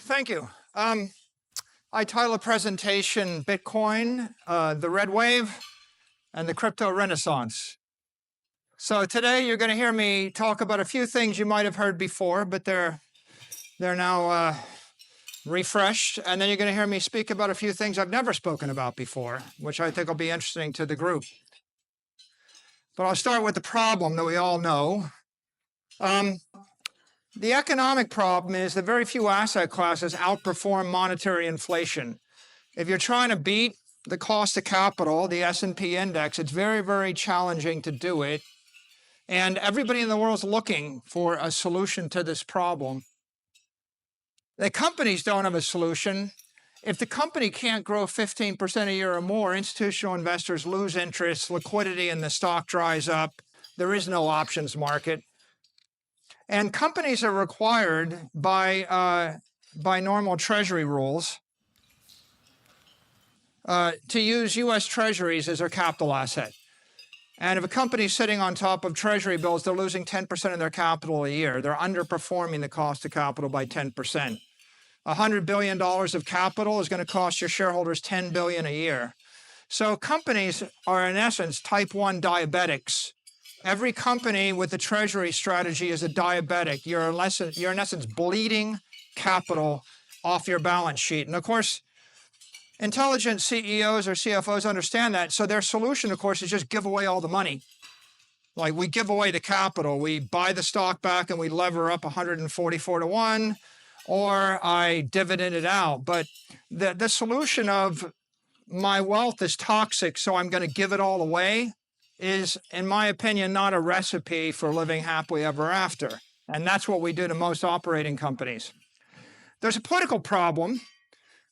Thank you. I title a presentation, Bitcoin, the Red Wave, and the Crypto Renaissance. So today you're going to hear me talk about a few things you might have heard before, but they're now refreshed. And then you're going to hear me speak about a few things I've never spoken about before, which I think will be interesting to the group. But I'll start with the problem that we all know. The economic problem is that very few asset classes outperform monetary inflation. If you're trying to beat the cost of capital, the S&P index, it's very, very challenging to do it. And everybody in the world is looking for a solution to this problem. The companies don't have a solution. If the company can't grow 15% a year or more, institutional investors lose interest, liquidity in the stock dries up, there is no options market. And companies are required by normal treasury rules to use U.S. treasuries as their capital asset. And if a company is sitting on top of treasury bills, they're losing 10% of their capital a year. They're underperforming the cost of capital by 10%. $100 billion of capital is going to cost your shareholders $10 billion a year. So companies are, in essence, type 1 diabetics. Every company with a treasury strategy is a diabetic. You're in essence bleeding capital off your balance sheet. And of course, intelligent CEOs or CFOs understand that. So their solution, of course, is just give away all the money. Like we give away the capital. We buy the stock back and we lever up 144 to 1, or I dividend it out. But the solution of my wealth is toxic, so I'm going to give it all away is, in my opinion, not a recipe for living happily ever after. And that's what we do to most operating companies. There's a political problem.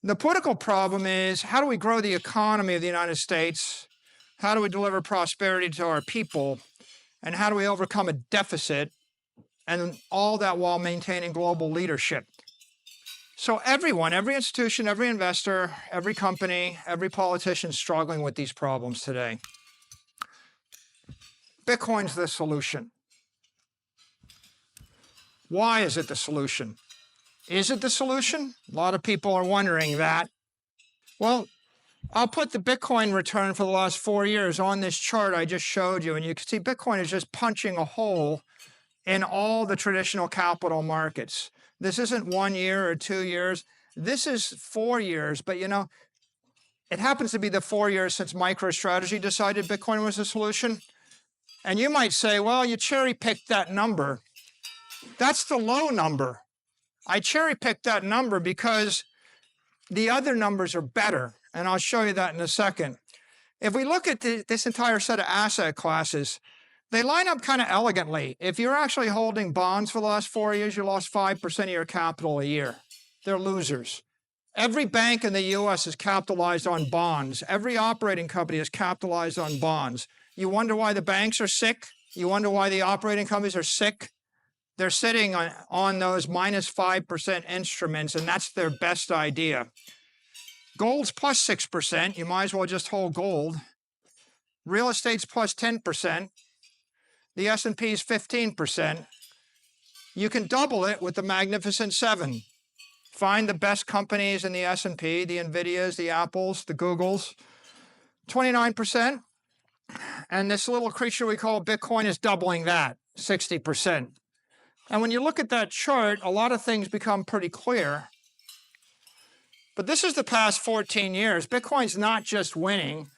The political problem is, how do we grow the economy of the United States? How do we deliver prosperity to our people? And how do we overcome a deficit? And all that while maintaining global leadership. So everyone, every institution, every investor, every company, every politician is struggling with these problems today. Bitcoin's the solution. Why is it the solution? Is it the solution? A lot of people are wondering that. Well, I'll put the Bitcoin return for the last 4 years on this chart I just showed you, and you can see Bitcoin is just punching a hole in all the traditional capital markets. This isn't 1 year or 2 years. This is 4 years, but you know, it happens to be the 4 years since MicroStrategy decided Bitcoin was the solution. And you might say, well, you cherry-picked that number. That's the low number. I cherry-picked that number because the other numbers are better, and I'll show you that in a second. If we look at this entire set of asset classes, they line up kind of elegantly. If you're actually holding bonds for the last 4 years, you lost 5% of your capital a year. They're losers. Every bank in the U.S. is capitalized on bonds. Every operating company is capitalized on bonds. You wonder why the banks are sick? You wonder why the operating companies are sick? They're sitting on those minus 5% instruments, and that's their best idea. Gold's plus 6%. You might as well just hold gold. Real estate's plus 10%. The S&P's 15%. You can double it with the Magnificent Seven. Find the best companies in the S&P, the NVIDIAs, the Apples, the Googles. 29%. And this little creature we call Bitcoin is doubling that, 60%. And when you look at that chart, a lot of things become pretty clear. But this is the past 14 years. Bitcoin's not just winning.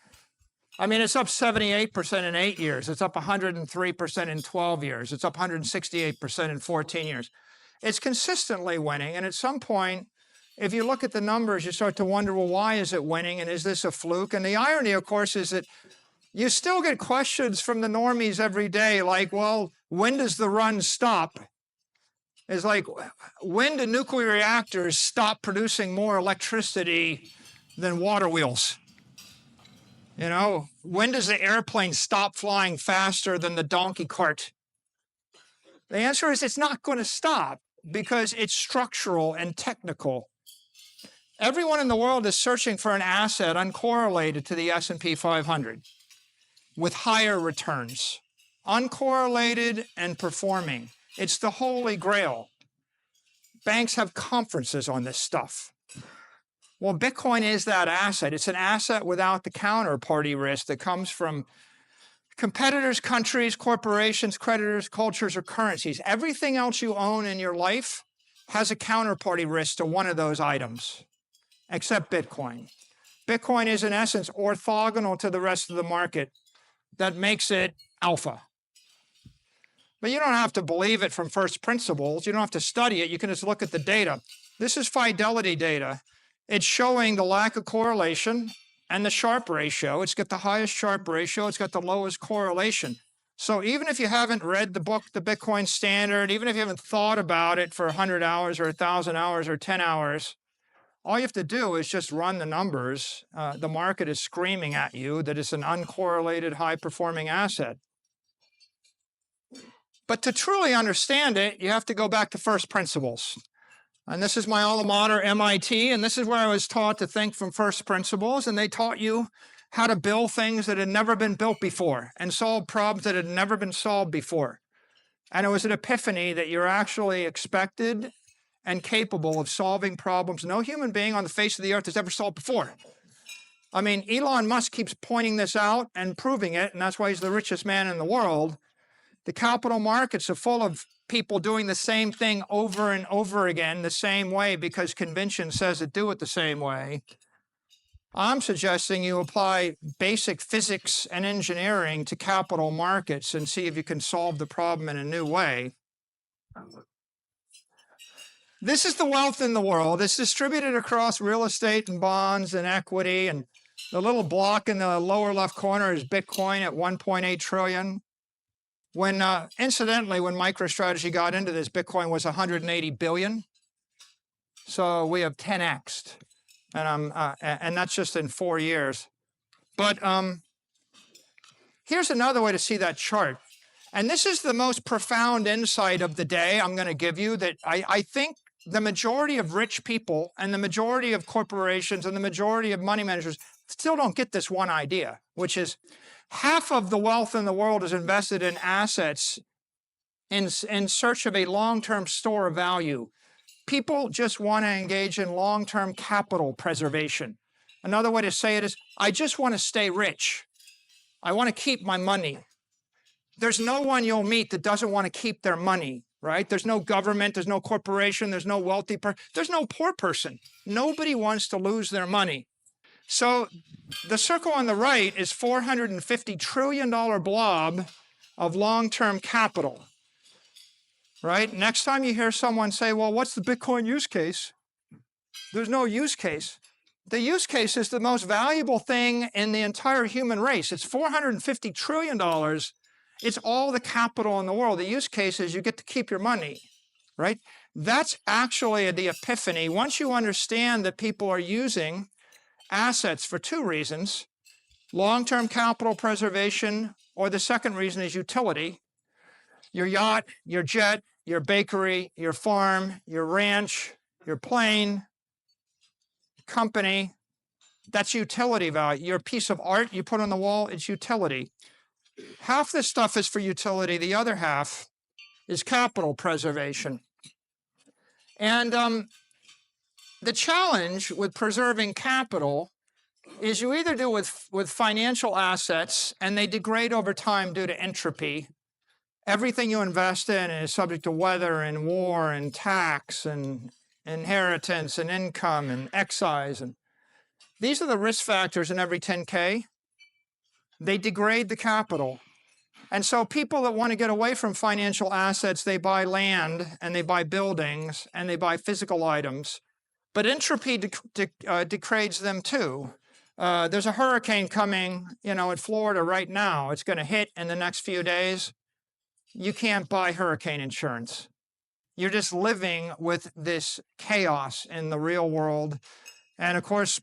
I mean, it's up 78% in 8 years. It's up 103% in 12 years. It's up 168% in 14 years. It's consistently winning. And at some point, if you look at the numbers, you start to wonder, well, why is it winning? And is this a fluke? And the irony, of course, is that you still get questions from the normies every day, like, well, when does the run stop? It's like, when do nuclear reactors stop producing more electricity than water wheels? You know, when does the airplane stop flying faster than the donkey cart? The answer is it's not going to stop because it's structural and technical. Everyone in the world is searching for an asset uncorrelated to the S&P 500 with higher returns, uncorrelated and performing. It's the holy grail. Banks have conferences on this stuff. Well, Bitcoin is that asset. It's an asset without the counterparty risk that comes from competitors, countries, corporations, creditors, cultures, or currencies. Everything else you own in your life has a counterparty risk to one of those items, except Bitcoin. Bitcoin is in essence orthogonal to the rest of the market. That makes it alpha. But you don't have to believe it from first principles. You don't have to study it. You can just look at the data. This is Fidelity data. It's showing the lack of correlation and the Sharpe ratio. It's got the highest Sharpe ratio. It's got the lowest correlation. So even if you haven't read the book, The Bitcoin Standard, even if you haven't thought about it for 100 hours or 1,000 hours or 10 hours, all you have to do is just run the numbers. The market is screaming at you that it's an uncorrelated, high-performing asset. But to truly understand it, you have to go back to first principles. And this is my alma mater, MIT, and this is where I was taught to think from first principles, and they taught you how to build things that had never been built before and solve problems that had never been solved before. And it was an epiphany that you're actually expected and capable of solving problems no human being on the face of the earth has ever solved before. I mean, Elon Musk keeps pointing this out and proving it, and that's why he's the richest man in the world. The capital markets are full of people doing the same thing over and over again the same way because convention says it do it the same way. I'm suggesting you apply basic physics and engineering to capital markets and see if you can solve the problem in a new way. This is the wealth in the world. It's distributed across real estate and bonds and equity. And the little block in the lower left corner is Bitcoin at 1.8 trillion. When, incidentally, when MicroStrategy got into this, Bitcoin was 180 billion. So we have 10x'd, and that's just in 4 years. But here's another way to see that chart. And this is the most profound insight of the day I'm going to give you, that I think the majority of rich people and the majority of corporations and the majority of money managers still don't get this one idea, which is half of the wealth in the world is invested in assets in search of a long-term store of value. People just want to engage in long-term capital preservation. Another way to say it is, I just want to stay rich. I want to keep my money. There's no one you'll meet that doesn't want to keep their money, right? There's no government, there's no corporation, there's no wealthy person, there's no poor person. Nobody wants to lose their money. So the circle on the right is $450 trillion blob of long-term capital, right? Next time you hear someone say, well, what's the Bitcoin use case? There's no use case. The use case is the most valuable thing in the entire human race. It's $450 trillion. It's all the capital in the world. The use case is you get to keep your money, right? That's actually the epiphany. Once you understand that people are using assets for two reasons, long-term capital preservation, or the second reason is utility. Your yacht, your jet, your bakery, your farm, your ranch, your plane, company, that's utility value. Your piece of art you put on the wall, it's utility. Half this stuff is for utility. The other half is capital preservation. And the challenge with preserving capital is you either do with financial assets and they degrade over time due to entropy. Everything you invest in is subject to weather and war and tax and inheritance and income and excise. And these are the risk factors in every 10K. They degrade the capital. And so people that want to get away from financial assets, they buy land and they buy buildings and they buy physical items. But entropy degrades them too. There's a hurricane coming, in Florida right now. It's going to hit in the next few days. You can't buy hurricane insurance. You're just living with this chaos in the real world. And of course,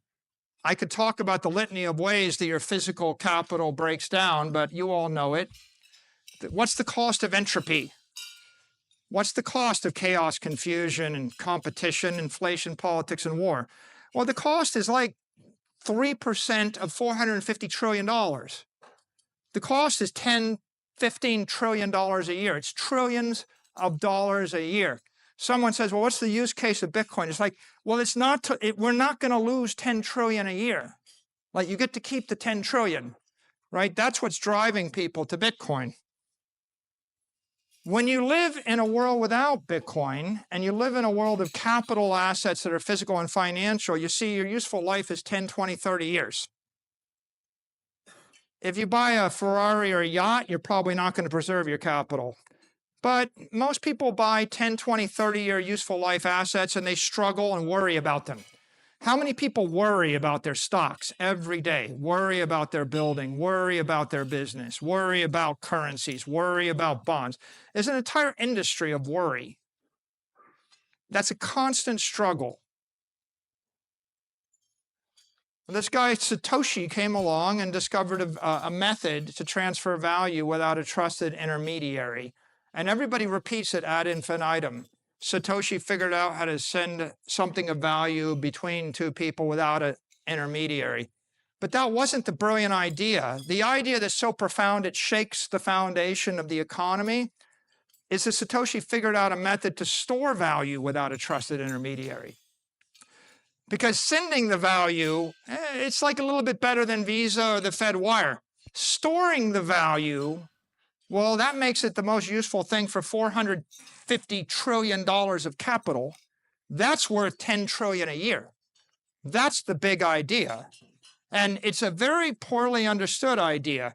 I could talk about the litany of ways that your physical capital breaks down, but you all know it. What's the cost of entropy? What's the cost of chaos, confusion, and competition, inflation, politics, and war? Well, the cost is like 3% of $450 trillion. The cost is $10, $15 trillion a year. It's trillions of dollars a year. someone says, well, what's the use case of Bitcoin? It's like, well, it's not, we're not going to lose 10 trillion a year. Like, you get to keep the 10 trillion, right? That's what's driving people to Bitcoin. When you live in a world without Bitcoin and you live in a world of capital assets that are physical and financial, you see your useful life is 10, 20, 30 years. If you buy a Ferrari or a yacht, you're probably not going to preserve your capital. But most people buy 10, 20, 30-year useful life assets and they struggle and worry about them. How many people worry about their stocks every day? Worry about their building, worry about their business, worry about currencies, worry about bonds. There's an entire industry of worry. That's a constant struggle. This guy, Satoshi, came along and discovered a method to transfer value without a trusted intermediary. And everybody repeats it ad infinitum. Satoshi figured out how to send something of value between two people without an intermediary. But that wasn't the brilliant idea. The idea that's so profound it shakes the foundation of the economy is that Satoshi figured out a method to store value without a trusted intermediary. Because sending the value, it's like a little bit better than Visa or the Fed wire. Storing the value, well, that makes it the most useful thing for $450 trillion of capital. That's worth 10 trillion a year. That's the big idea. And it's a very poorly understood idea.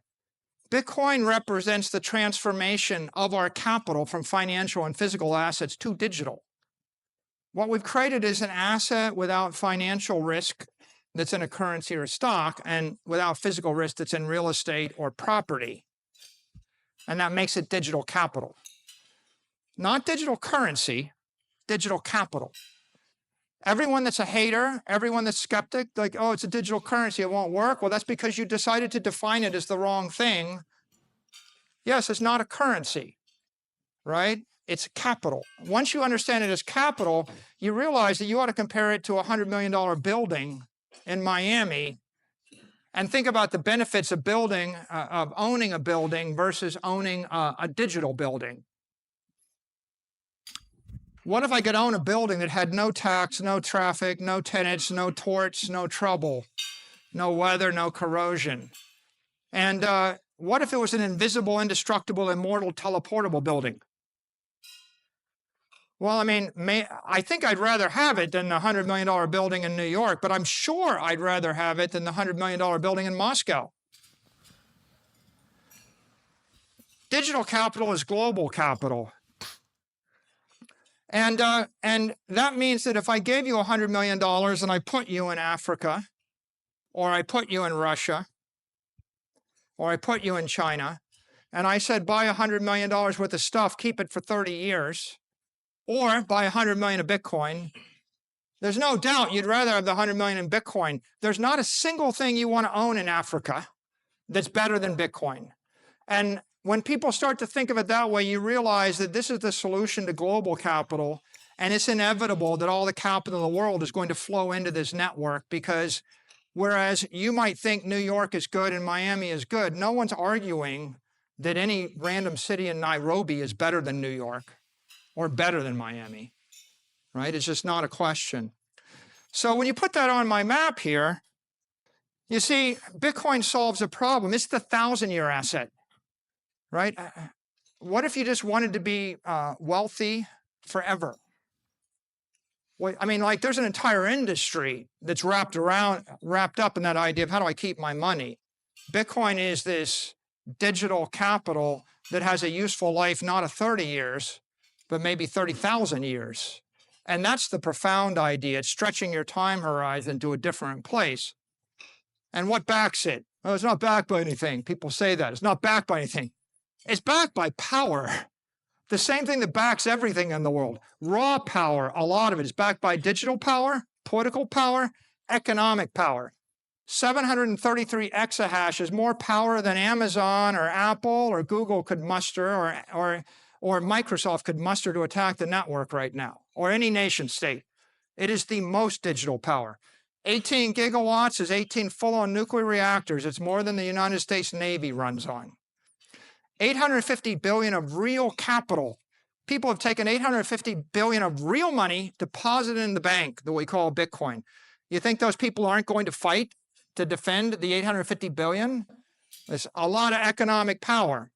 Bitcoin represents the transformation of our capital from financial and physical assets to digital. What we've created is an asset without financial risk that's in a currency or a stock, and without physical risk that's in real estate or property. And that makes it digital capital. Not digital currency, digital capital. Everyone that's a hater, everyone that's skeptic, like, oh, it's a digital currency, it won't work. Well, that's because you decided to define it as the wrong thing. Yes, it's not a currency, right? It's capital. Once you understand it as capital, you realize that you ought to compare it to a $100 million building in Miami and think about the benefits of owning a building versus owning a digital building. What if I could own a building that had no tax, no traffic, no tenants, no torts, no trouble, no weather, no corrosion? And what if it was an invisible, indestructible, immortal, teleportable building? Well, I mean, I think I'd rather have it than the $100 million building in New York, but I'm sure I'd rather have it than the $100 million building in Moscow. Digital capital is global capital. And that means that if I gave you $100 million and I put you in Africa, or I put you in Russia, or I put you in China, and I said, buy $100 million worth of stuff, keep it for 30 years, or buy 100 million of Bitcoin, there's no doubt you'd rather have the 100 million in Bitcoin. There's not a single thing you want to own in Africa that's better than Bitcoin. And when people start to think of it that way, you realize that this is the solution to global capital, and it's inevitable that all the capital in the world is going to flow into this network, because whereas you might think New York is good and Miami is good, no one's arguing that any random city in Nairobi is better than New York or better than Miami, right? It's just not a question. So when you put that on my map here, you see Bitcoin solves a problem. It's the 1,000-year asset, right? What if you just wanted to be wealthy forever? Well, I mean, like, there's an entire industry that's wrapped up in that idea of how do I keep my money? Bitcoin is this digital capital that has a useful life, not of 30 years, but maybe 30,000 years. And that's the profound idea. It's stretching your time horizon to a different place. And what backs it? Oh, it's not backed by anything. People say that. It's not backed by anything. It's backed by power. The same thing that backs everything in the world. Raw power, a lot of it is backed by digital power, political power, economic power. 733 exahash is more power than Amazon or Apple or Google could muster, or Microsoft could muster to attack the network right now, or any nation state. It is the most digital power. 18 gigawatts is 18 full-on nuclear reactors. It's more than the United States Navy runs on. 850 billion of real capital people have taken 850 billion of real money deposited in the bank that we call Bitcoin. You think those people aren't going to fight to defend the 850 billion? There's a lot of economic power.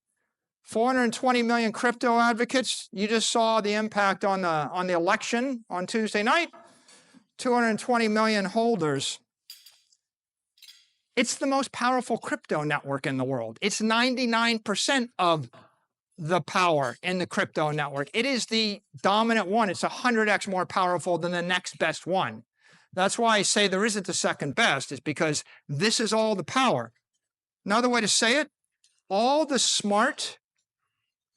420 million crypto advocates. You just saw the impact on the election on Tuesday night. 220 million holders. It's the most powerful crypto network in the world. It's 99% of the power in the crypto network. It is the dominant one. It's 100x more powerful than the next best one. That's why I say there isn't a second best, is because this is all the power. Another way to say it, all the smart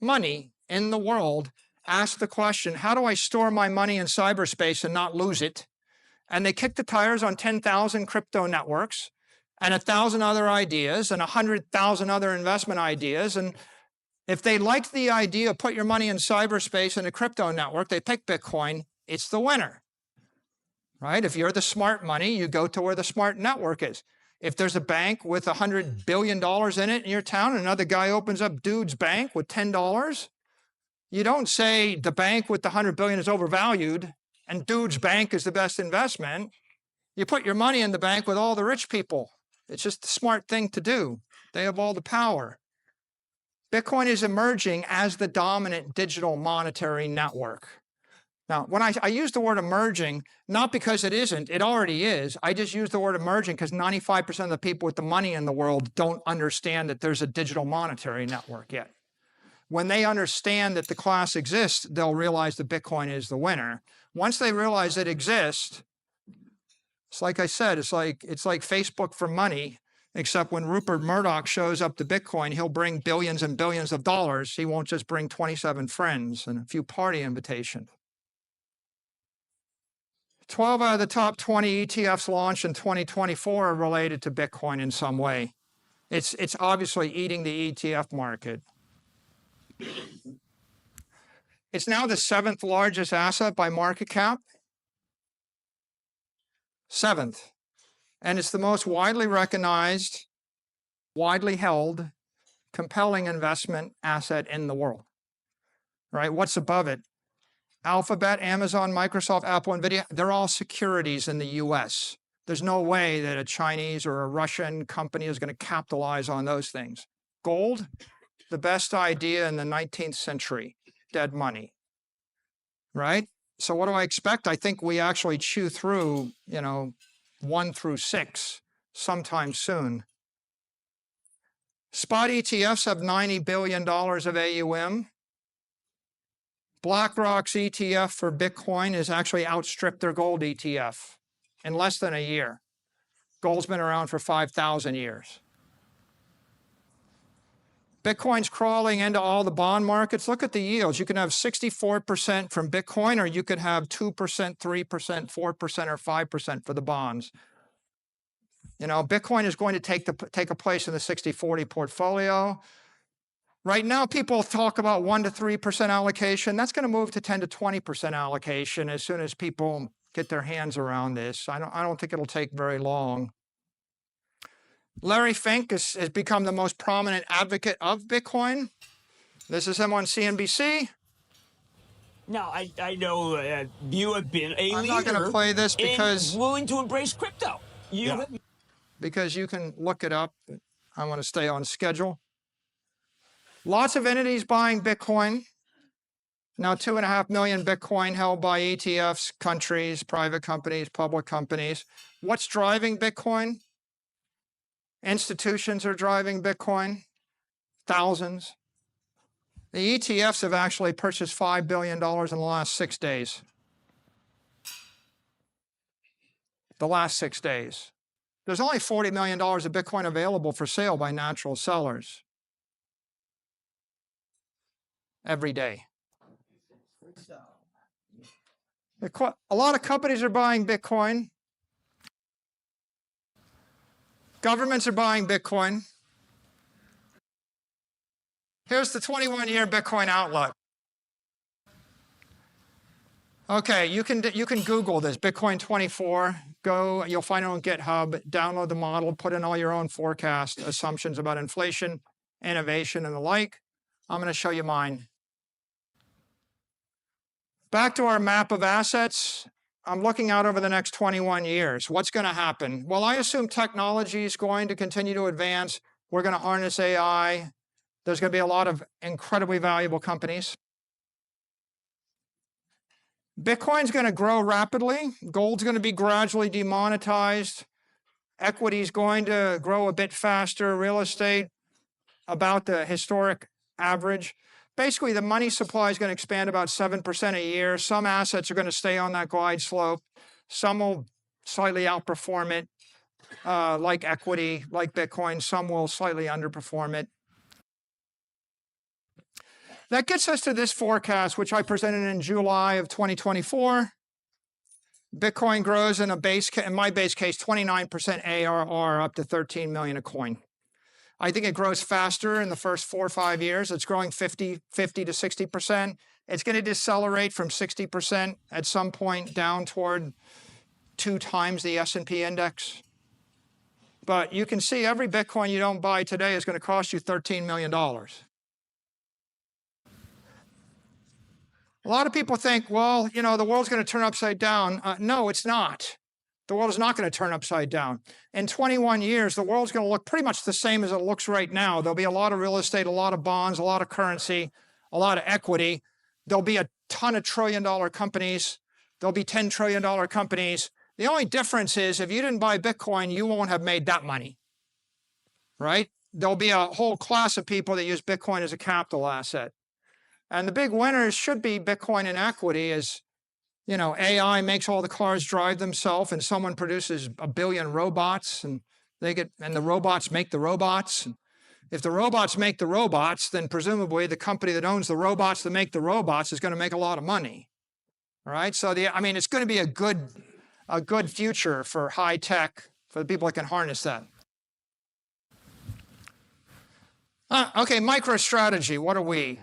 money in the world ask the question, how do I store my money in cyberspace and not lose it? And they kick the tires on 10,000 crypto networks and 1,000 other ideas and 100,000 other investment ideas. And if they liked the idea of put your money in cyberspace in a crypto network, they pick Bitcoin, it's the winner, right? If you're the smart money, you go to where the smart network is. If there's a bank with $100 billion in it in your town, and another guy opens up Dude's Bank with $10, you don't say the bank with the $100 billion is overvalued and Dude's Bank is the best investment. You put your money in the bank with all the rich people. It's just the smart thing to do. They have all the power. Bitcoin is emerging as the dominant digital monetary network. Now, when I use the word emerging, not because it isn't, it already is. I just use the word emerging because 95% of the people with the money in the world don't understand that there's a digital monetary network yet. When they understand that the class exists, they'll realize that Bitcoin is the winner. Once they realize it exists, it's like I said, it's like Facebook for money, except when Rupert Murdoch shows up to Bitcoin, he'll bring billions and billions of dollars. He won't just bring 27 friends and a few party invitations. 12 out of the top 20 ETFs launched in 2024 are related to Bitcoin in some way. It's obviously eating the ETF market. It's now the 7th largest asset by market cap. 7th. And it's the most widely recognized, widely held, compelling investment asset in the world. Right? What's above it? Alphabet, Amazon, Microsoft, Apple, NVIDIA, they're all securities in the US. There's no way that a Chinese or a Russian company is going to capitalize on those things. Gold, the best idea in the 19th century, dead money, right? So what do I expect? I think we actually chew through, 1 through 6 sometime soon. Spot ETFs have $90 billion of AUM. BlackRock's ETF for Bitcoin has actually outstripped their gold ETF in less than a year. Gold's been around for 5,000 years. Bitcoin's crawling into all the bond markets. Look at the yields. You can have 64% from Bitcoin, or you could have 2%, 3%, 4%, or 5% for the bonds. Bitcoin is going to take a place in the 60-40 portfolio. Right now, people talk about 1 to 3% allocation. That's going to move to 10 to 20% allocation as soon as people get their hands around this. I don't think it'll take very long. Larry Fink has become the most prominent advocate of Bitcoin. This is him on CNBC. Now, I know you have been a leader. I'm not going to play this because willing to embrace crypto. Because you can look it up. I want to stay on schedule. Lots of entities buying Bitcoin. Now 2.5 million Bitcoin held by ETFs, countries, private companies, public companies. What's driving Bitcoin? Institutions are driving Bitcoin, thousands. The ETFs have actually purchased $5 billion in the last 6 days. The last 6 days. There's only $40 million of Bitcoin available for sale by natural sellers every day. A lot of companies are buying Bitcoin. Governments are buying Bitcoin. Here's the 21-year Bitcoin outlook. Okay, you can Google this, Bitcoin 24. Go, you'll find it on GitHub. Download the model, put in all your own forecast assumptions about inflation, innovation, and the like. I'm going to show you mine. Back to our map of assets. I'm looking out over the next 21 years. What's going to happen? Well, I assume technology is going to continue to advance. We're going to harness AI. There's going to be a lot of incredibly valuable companies. Bitcoin's going to grow rapidly. Gold's going to be gradually demonetized. Equity's going to grow a bit faster. Real estate, about the historic average. Basically, the money supply is going to expand about 7% a year. Some assets are going to stay on that glide slope. Some will slightly outperform it, like equity, like Bitcoin. Some will slightly underperform it. That gets us to this forecast, which I presented in July of 2024. Bitcoin grows in my base case, 29% ARR up to 13 million a coin. I think it grows faster in the first 4 or 5 years. It's growing 50 to 60%. It's going to decelerate from 60% at some point down toward 2 times the S&P index. But you can see every Bitcoin you don't buy today is going to cost you $13 million. A lot of people think, well, the world's going to turn upside down. No, it's not. The world is not going to turn upside down. In 21 years, the world's going to look pretty much the same as it looks right now. There'll be a lot of real estate, a lot of bonds, a lot of currency, a lot of equity. There'll be a ton of trillion-dollar companies. There'll be $10 trillion companies. The only difference is if you didn't buy Bitcoin, you won't have made that money, right? There'll be a whole class of people that use Bitcoin as a capital asset. And the big winners should be Bitcoin and equity as AI makes all the cars drive themselves and someone produces 1 billion robots and the robots make the robots. And if the robots make the robots, then presumably the company that owns the robots that make the robots is going to make a lot of money. All right. So it's going to be a good future for high tech, for the people that can harness that. Okay, MicroStrategy, what are we?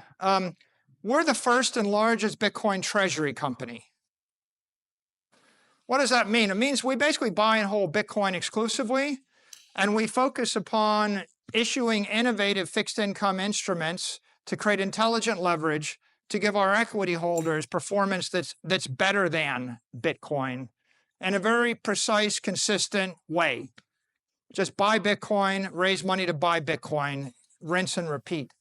We're the first and largest Bitcoin treasury company. What does that mean? It means we basically buy and hold Bitcoin exclusively, and we focus upon issuing innovative fixed income instruments to create intelligent leverage to give our equity holders performance that's better than Bitcoin in a very precise, consistent way. Just buy Bitcoin, raise money to buy Bitcoin, rinse and repeat.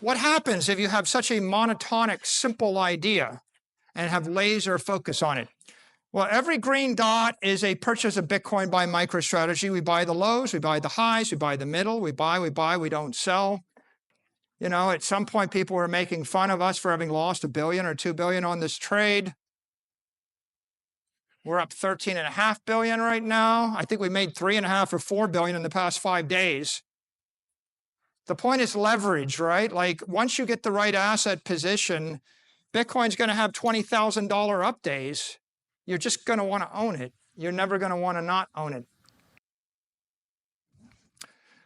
What happens if you have such a monotonic, simple idea and have laser focus on it? Well, every green dot is a purchase of Bitcoin by MicroStrategy. We buy the lows, we buy the highs, we buy the middle, we buy, we don't sell. At some point, people were making fun of us for having lost $1 billion or $2 billion on this trade. We're up 13.5 billion right now. I think we made 3.5 or 4 billion in the past 5 days. The point is leverage, right? Like once you get the right asset position, Bitcoin's going to have $20,000 up days. You're just going to want to own it. You're never going to want to not own it.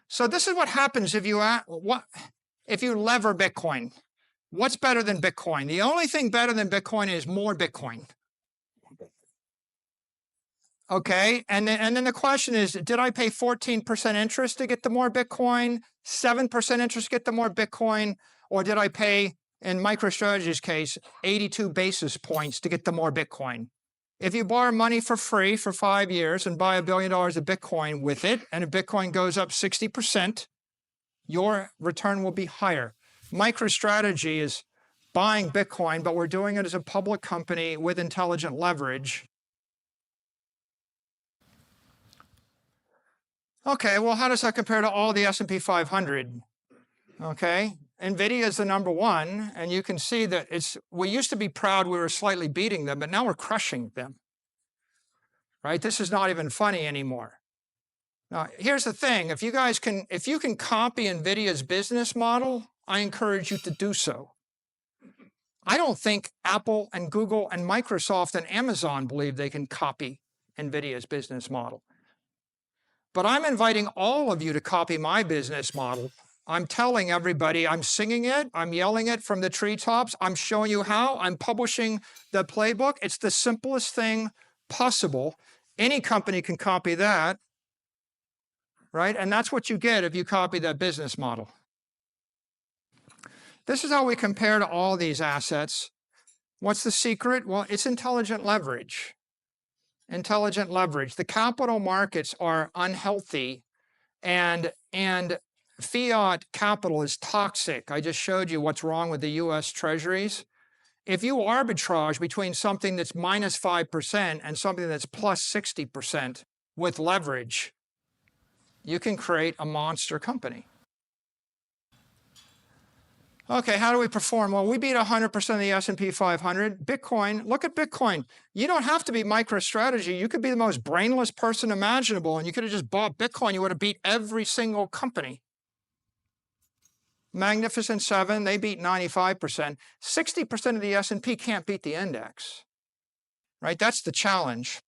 So this is what happens if you lever Bitcoin. What's better than Bitcoin? The only thing better than Bitcoin is more Bitcoin. Okay, and then the question is, did I pay 14% interest to get the more Bitcoin, 7% interest to get the more Bitcoin, or did I pay, in MicroStrategy's case, 82 basis points to get the more Bitcoin? If you borrow money for free for 5 years and buy $1 billion of Bitcoin with it, and if Bitcoin goes up 60%, your return will be higher. MicroStrategy is buying Bitcoin, but we're doing it as a public company with intelligent leverage. Okay, well, how does that compare to all the S&P 500? Okay, NVIDIA is the number one, and you can see that we used to be proud we were slightly beating them, but now we're crushing them, right? This is not even funny anymore. Now, here's the thing. If you can copy NVIDIA's business model, I encourage you to do so. I don't think Apple and Google and Microsoft and Amazon believe they can copy NVIDIA's business model. But I'm inviting all of you to copy my business model. I'm telling everybody, I'm singing it, I'm yelling it from the treetops, I'm showing you how, I'm publishing the playbook. It's the simplest thing possible. Any company can copy that, right? And that's what you get if you copy that business model. This is how we compare to all these assets. What's the secret? Well, it's intelligent leverage. Intelligent leverage. The capital markets are unhealthy, and fiat capital is toxic. I just showed you what's wrong with the US Treasuries. If you arbitrage between something that's minus 5% and something that's plus 60% with leverage, you can create a monster company. Okay, how do we perform? Well, we beat 100% of the S&P 500. Bitcoin, look at Bitcoin. You don't have to be MicroStrategy. You could be the most brainless person imaginable, and you could have just bought Bitcoin. You would have beat every single company. Magnificent Seven, they beat 95%. 60% of the S&P can't beat the index, right? That's the challenge.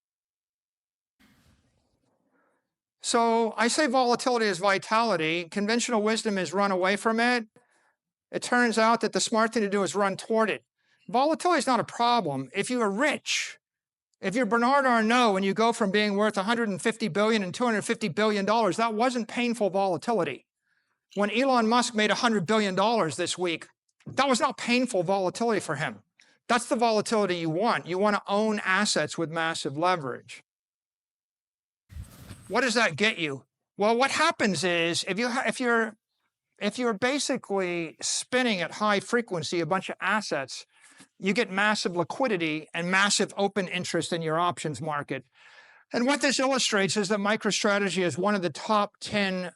So I say volatility is vitality. Conventional wisdom is run away from it. It turns out that the smart thing to do is run toward it. Volatility is not a problem. If you are rich, if you're Bernard Arnault and you go from being worth $150 billion and $250 billion, that wasn't painful volatility. When Elon Musk made $100 billion this week, that was not painful volatility for him. That's the volatility you want. You want to own assets with massive leverage. What does that get you? Well, what happens is if you're basically spinning at high frequency a bunch of assets, you get massive liquidity and massive open interest in your options market. And what this illustrates is that MicroStrategy is one of the top 10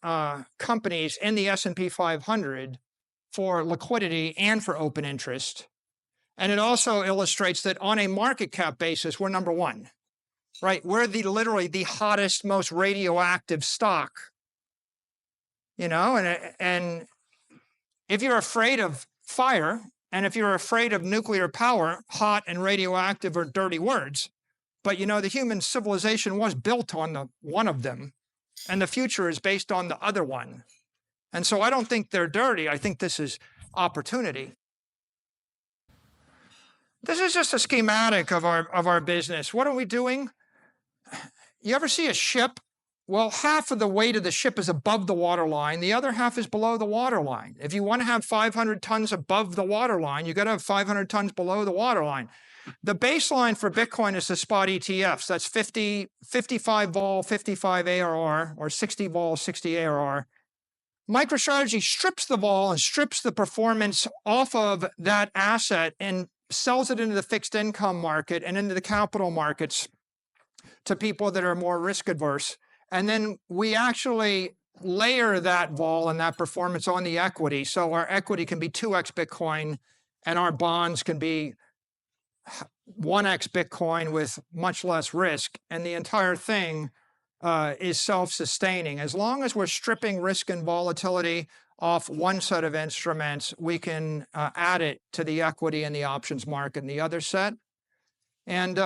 companies in the S&P 500 for liquidity and for open interest. And it also illustrates that on a market cap basis, we're number one, right? We're literally the hottest, most radioactive stock. You know, and if you're afraid of fire, and if you're afraid of nuclear power, hot and radioactive are dirty words. But you know, the human civilization was built on one of them, and the future is based on the other one. And so I don't think they're dirty. I think this is opportunity. This is just a schematic of our business. What are we doing? You ever see a ship? Well, half of the weight of the ship is above the waterline. The other half is below the waterline. If you want to have 500 tons above the waterline, you got to have 500 tons below the waterline. The baseline for Bitcoin is the spot ETFs. That's 55 vol, 55 ARR, or 60 vol, 60 ARR. MicroStrategy strips the vol and strips the performance off of that asset and sells it into the fixed income market and into the capital markets to people that are more risk adverse. And then we actually layer that vol and that performance on the equity. So our equity can be 2x Bitcoin and our bonds can be 1x Bitcoin with much less risk. And the entire thing is self-sustaining. As long as we're stripping risk and volatility off one set of instruments, we can add it to the equity and the options market in the other set. And,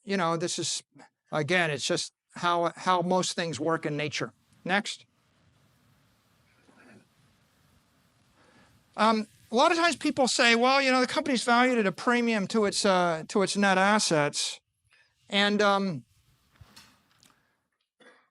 you know, this is, again, it's just how most things work in nature. Next. A lot of times people say, well, you know, the company's valued at a premium to its net assets. And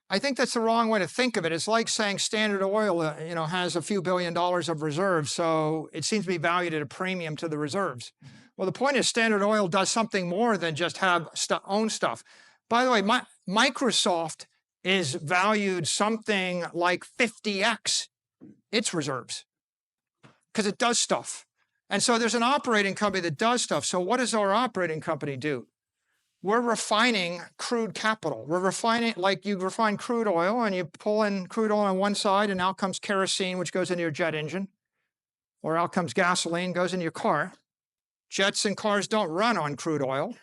I think that's the wrong way to think of it. It's like saying Standard Oil, you know, has a few $1 billion of reserves, so it seems to be valued at a premium to the reserves. Well, the point is Standard Oil does something more than just have own stuff. By the way, Microsoft is valued something like 50x its reserves because it does stuff. And so there's an operating company that does stuff. So what does our operating company do? We're refining crude capital. We're refining, like you refine crude oil and you pull in crude oil on one side and out comes kerosene, which goes into your jet engine, or out comes gasoline, goes into your car. Jets and cars don't run on crude oil.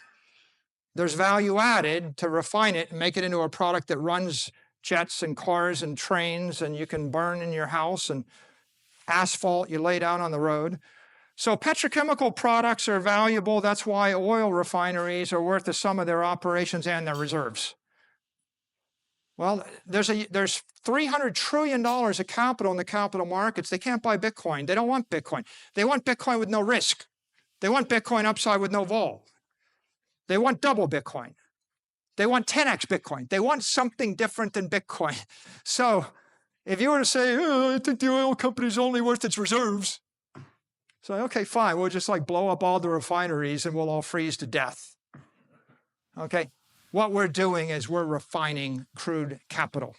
There's value added to refine it and make it into a product that runs jets and cars and trains, and you can burn in your house, and asphalt you lay down on the road. So petrochemical products are valuable. That's why oil refineries are worth the sum of their operations and their reserves. Well, there's $300 trillion of capital in the capital markets. They can't buy Bitcoin. They don't want Bitcoin. They want Bitcoin with no risk. They want Bitcoin upside with no vol. They want double Bitcoin. They want 10x Bitcoin. They want something different than Bitcoin. So if you were to say, oh, I think the oil company's only worth its reserves, So, okay, fine. We'll just like blow up all the refineries and we'll all freeze to death. Okay. What we're doing is we're refining crude capital.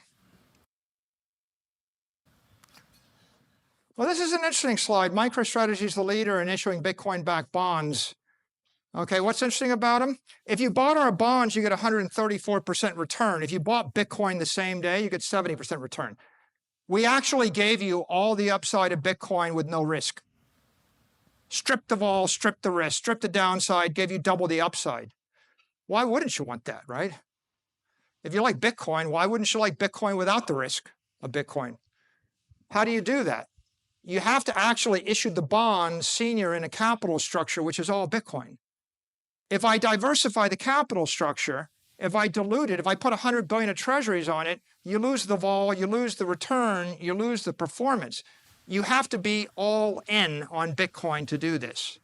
Well, this is an interesting slide. MicroStrategy is the leader in issuing Bitcoin-backed bonds. Okay, what's interesting about them? If you bought our bonds, you get 134% return. If you bought Bitcoin the same day, you get 70% return. We actually gave you all the upside of Bitcoin with no risk. Stripped the vol, stripped the risk, stripped the downside, gave you double the upside. Why wouldn't you want that, right? If you like Bitcoin, why wouldn't you like Bitcoin without the risk of Bitcoin? How do you do that? You have to actually issue the bond senior in a capital structure, which is all Bitcoin. If I diversify the capital structure, if I dilute it, if I put 100 billion of treasuries on it, you lose the vol, you lose the return, you lose the performance. You have to be all in on Bitcoin to do this.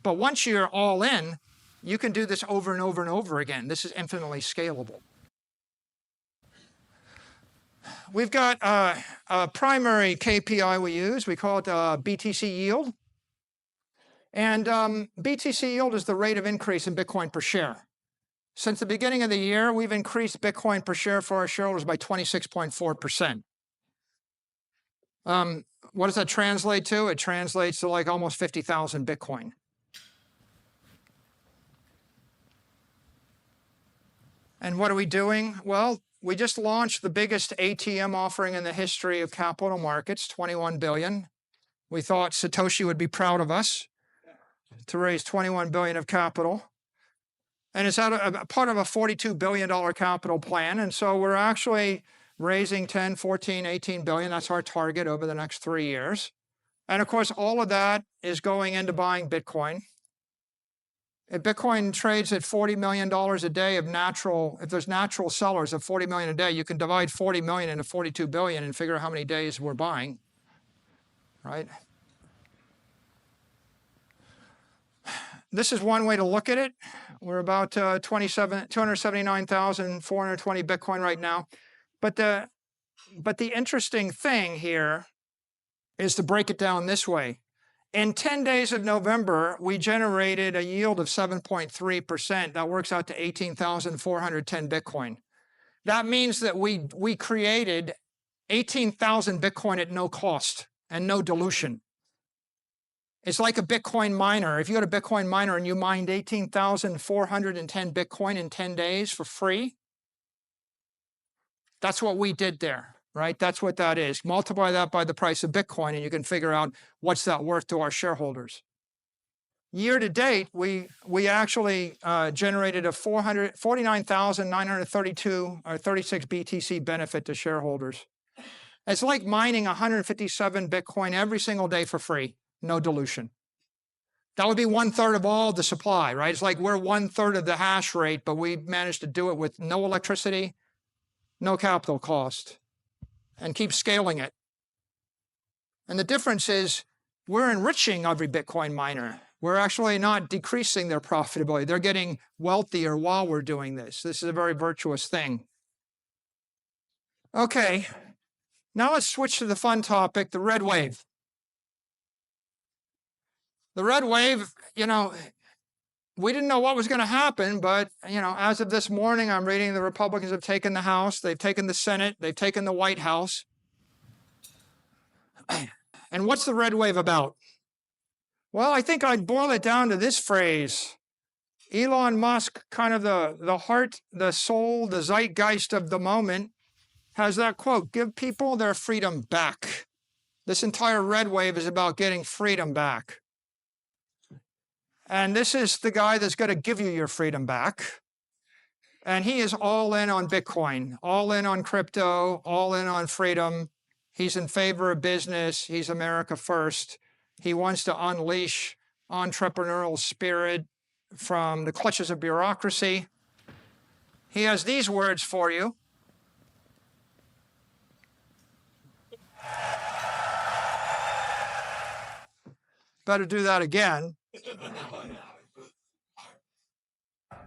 But once you're all in, you can do this over and over and over again. This is infinitely scalable. We've got a primary KPI we use. We call it BTC yield. And BTC yield is the rate of increase in Bitcoin per share. Since the beginning of the year, we've increased Bitcoin per share for our shareholders by 26.4%. What does that translate to? It translates to like almost 50,000 Bitcoin. And what are we doing? Well, we just launched the biggest ATM offering in the history of capital markets, 21 billion. We thought Satoshi would be proud of us to raise 21 billion of capital. And it's part of a $42 billion capital plan. And so we're actually raising 10, 14, 18 billion. That's our target over the next 3 years. And of course, all of that is going into buying Bitcoin. If Bitcoin trades at $40 million a day if there's natural sellers of 40 million a day, you can divide 40 million into 42 billion and figure out how many days we're buying, right? This is one way to look at it. We're about 279,420 Bitcoin right now. But the interesting thing here is to break it down this way. In 10 days of November, we generated a yield of 7.3%. That works out to 18,410 Bitcoin. That means that we created 18,000 Bitcoin at no cost and no dilution. It's like a Bitcoin miner. If you had a Bitcoin miner and you mined 18,410 Bitcoin in 10 days for free, that's what we did there, right? That's what that is. Multiply that by the price of Bitcoin and you can figure out what's that worth to our shareholders. Year to date, we actually generated a 49,932 or 36 BTC benefit to shareholders. It's like mining 157 Bitcoin every single day for free, no dilution. That would be 1/3 of all the supply, right? It's like we're 1/3 of the hash rate, but we managed to do it with no electricity, no capital cost, and keep scaling it. And the difference is we're enriching every Bitcoin miner. We're actually not decreasing their profitability. They're getting wealthier while we're doing this. This is a very virtuous thing. Okay, now let's switch to the fun topic, the red wave. The red wave, we didn't know what was going to happen, but, as of this morning, I'm reading the Republicans have taken the House, they've taken the Senate, they've taken the White House. And what's the red wave about? Well, I think I'd boil it down to this phrase. Elon Musk, kind of the heart, the soul, the zeitgeist of the moment, has that quote, give people their freedom back. This entire red wave is about getting freedom back. And this is the guy that's going to give you your freedom back. And he is all in on Bitcoin, all in on crypto, all in on freedom. He's in favor of business. He's America first. He wants to unleash entrepreneurial spirit from the clutches of bureaucracy. He has these words for you. Better do that again.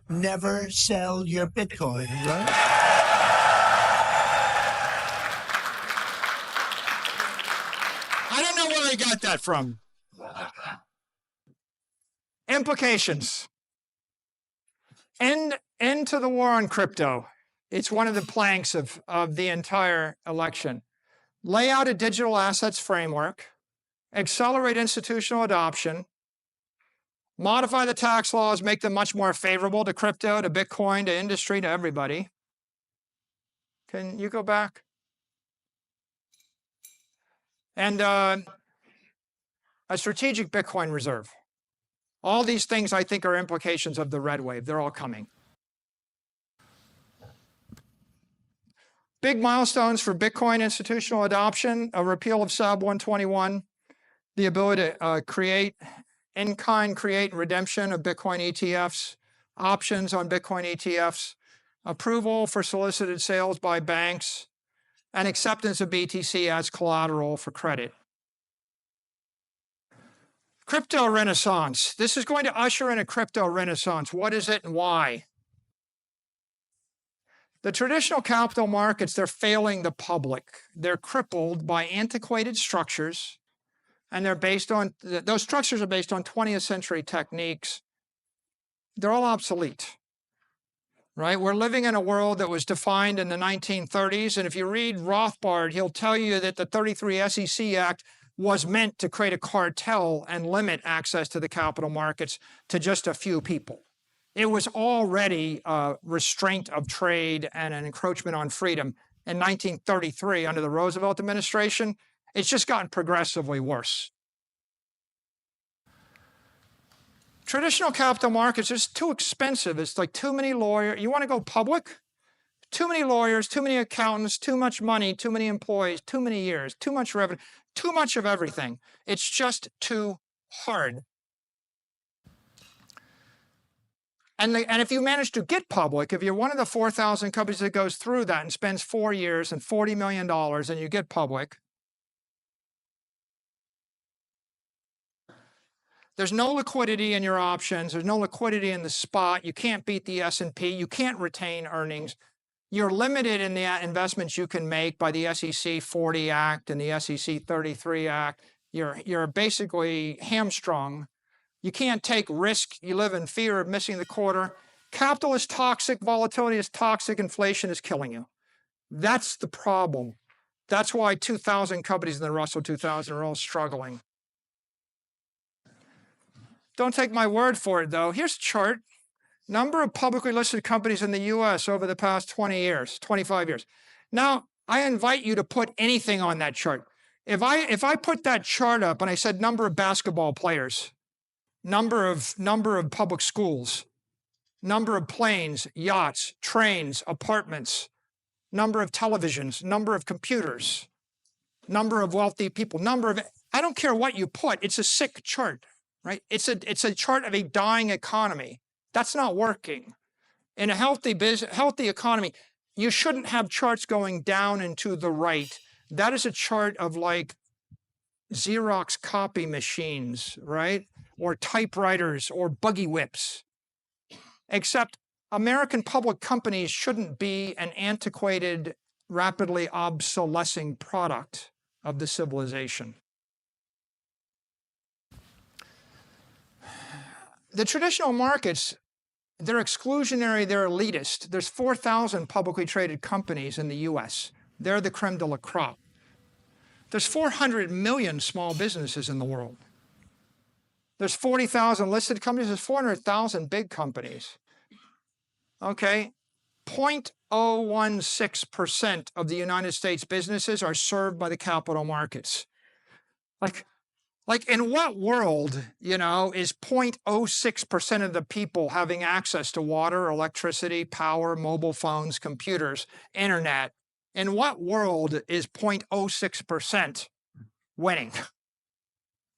Never sell your Bitcoin, right? I don't know where he got that from. Implications. End to the war on crypto. It's one of the planks of the entire election. Lay out a digital assets framework, accelerate institutional adoption, modify the tax laws, make them much more favorable to crypto, to Bitcoin, to industry, to everybody. Can you go back? And a strategic Bitcoin reserve. All these things, I think, are implications of the red wave. They're all coming. Big milestones for Bitcoin institutional adoption: a repeal of SAB 121, the ability to create in-kind create and redemption of Bitcoin ETFs, options on Bitcoin ETFs, approval for solicited sales by banks, and acceptance of BTC as collateral for credit. Crypto renaissance. This is going to usher in a crypto renaissance. What is it and why? The traditional capital markets, they're failing the public. They're crippled by antiquated structures, and they're based on, those structures are based on 20th century techniques. They're all obsolete, right? We're living in a world that was defined in the 1930s, and if you read Rothbard, he'll tell you that the 33 SEC Act was meant to create a cartel and limit access to the capital markets to just a few people. It was already a restraint of trade and an encroachment on freedom in 1933 under the Roosevelt administration. It's just gotten progressively worse. Traditional capital markets are just too expensive. It's like too many lawyers. You want to go public? Too many lawyers, too many accountants, too much money, too many employees, too many years, too much revenue, too much of everything. It's just too hard. And if you manage to get public, if you're one of the 4,000 companies that goes through that and spends 4 years and $40 million and you get public, there's no liquidity in your options. There's no liquidity in the spot. You can't beat the S&P. You can't retain earnings. You're limited in the investments you can make by the SEC 40 Act and the SEC 33 Act. You're basically hamstrung. You can't take risk. You live in fear of missing the quarter. Capital is toxic. Volatility is toxic. Inflation is killing you. That's the problem. That's why 2,000 companies in the Russell 2000 are all struggling. Don't take my word for it, though. Here's a chart. Number of publicly listed companies in the U.S. over the past 20 years, 25 years. Now, I invite you to put anything on that chart. If I put that chart up and I said number of basketball players, number of public schools, number of planes, yachts, trains, apartments, number of televisions, number of computers, number of wealthy people, I don't care what you put, it's a sick chart, right? It's a chart of a dying economy. That's not working. In a healthy economy, you shouldn't have charts going down and to the right. That is a chart of like Xerox copy machines, right? Or typewriters or buggy whips. Except American public companies shouldn't be an antiquated, rapidly obsolescing product of the civilization. The traditional markets, they're exclusionary, they're elitist. There's 4,000 publicly traded companies in the US. They're the creme de la crop. There's 400 million small businesses in the world. There's 40,000 listed companies, there's 400,000 big companies. Okay, 0.016% of the United States businesses are served by the capital markets. Like in what world, is 0.06% of the people having access to water, electricity, power, mobile phones, computers, internet? In what world is 0.06% winning?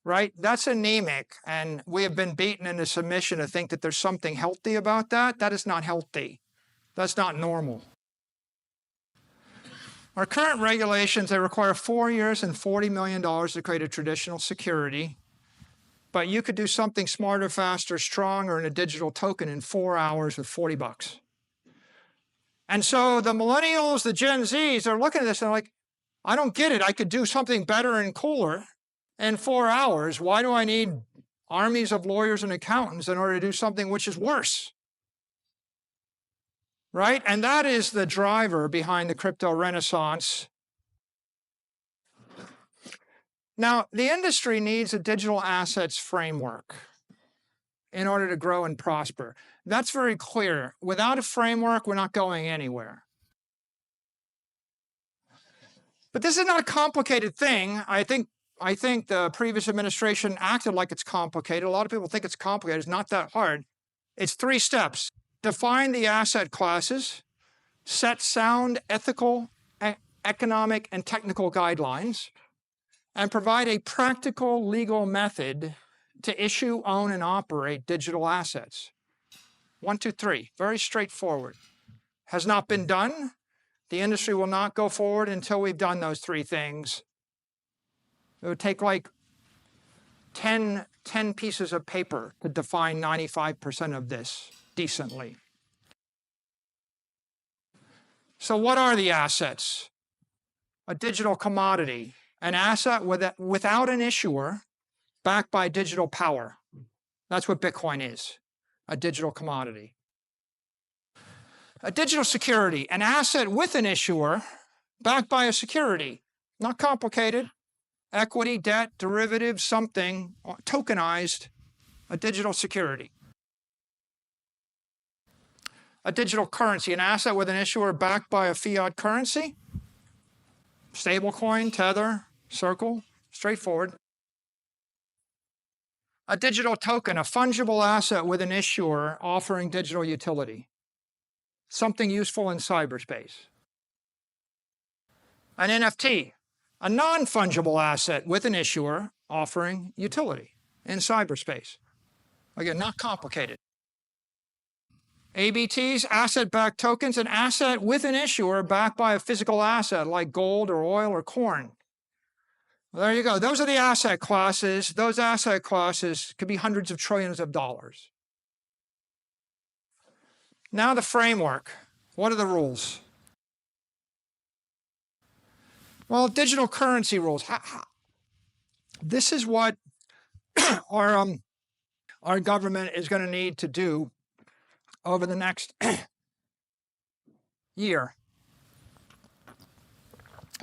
Right? That's anemic, and we have been beaten into submission to think that there's something healthy about that. That is not healthy. That's not normal. Our current regulations, they require 4 years and $40 million to create a traditional security, but you could do something smarter, faster, stronger in a digital token in 4 hours with $40. And so the millennials, the Gen Zs are looking at this and they're like, I don't get it. I could do something better and cooler in 4 hours. Why do I need armies of lawyers and accountants in order to do something which is worse. Right? And that is the driver behind the crypto renaissance. Now, the industry needs a digital assets framework in order to grow and prosper. That's very clear. Without a framework, we're not going anywhere. But this is not a complicated thing. I think the previous administration acted like it's complicated. A lot of people think it's complicated. It's not that hard. It's 3 steps. Define the asset classes, set sound ethical, economic, and technical guidelines, and provide a practical legal method to issue, own, and operate digital assets. 1, 2, 3. Very straightforward. Has not been done. The industry will not go forward until we've done those 3 things. It would take like 10 pieces of paper to define 95% of this decently. So what are the assets? A digital commodity, an asset without an issuer, backed by digital power. That's what Bitcoin is, a digital commodity. A digital security, an asset with an issuer, backed by a security. Not complicated. Equity, debt, derivative, something, tokenized, a digital security. A digital currency, an asset with an issuer backed by a fiat currency. Stablecoin, Tether, Circle, straightforward. A digital token, a fungible asset with an issuer offering digital utility. Something useful in cyberspace. An NFT, a non-fungible asset with an issuer offering utility in cyberspace. Again, not complicated. ABTs, asset-backed tokens, an asset with an issuer backed by a physical asset like gold or oil or corn. Well, there you go. Those are the asset classes. Those asset classes could be hundreds of trillions of dollars. Now the framework. What are the rules? Well, digital currency rules. This is what our government is going to need to do over the next year.